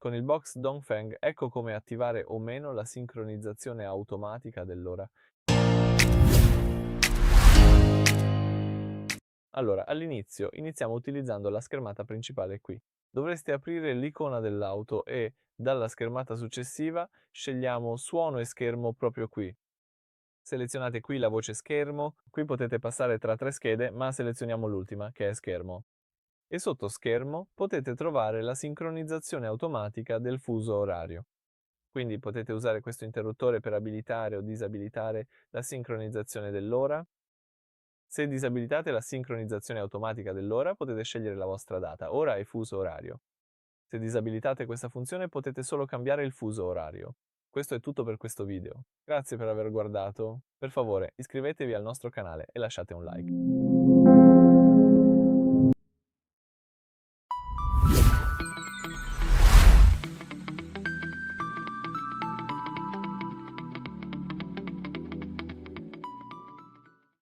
Con il box Dongfeng ecco come attivare o meno la sincronizzazione automatica dell'ora. Allora, all'inizio iniziamo utilizzando la schermata principale qui. Dovreste aprire l'icona dell'auto e dalla schermata successiva scegliamo Suono e Schermo proprio qui. Selezionate qui la voce Schermo, qui potete passare tra 3 schede, ma selezioniamo l'ultima, che è Schermo. E sotto Schermo potete trovare la sincronizzazione automatica del fuso orario. Quindi potete usare questo interruttore per abilitare o disabilitare la sincronizzazione dell'ora. Se disabilitate la sincronizzazione automatica dell'ora, potete scegliere la vostra data, ora e fuso orario. Se disabilitate questa funzione, potete solo cambiare il fuso orario. Questo è tutto per questo video. Grazie per aver guardato. Per favore, iscrivetevi al nostro canale e lasciate un like.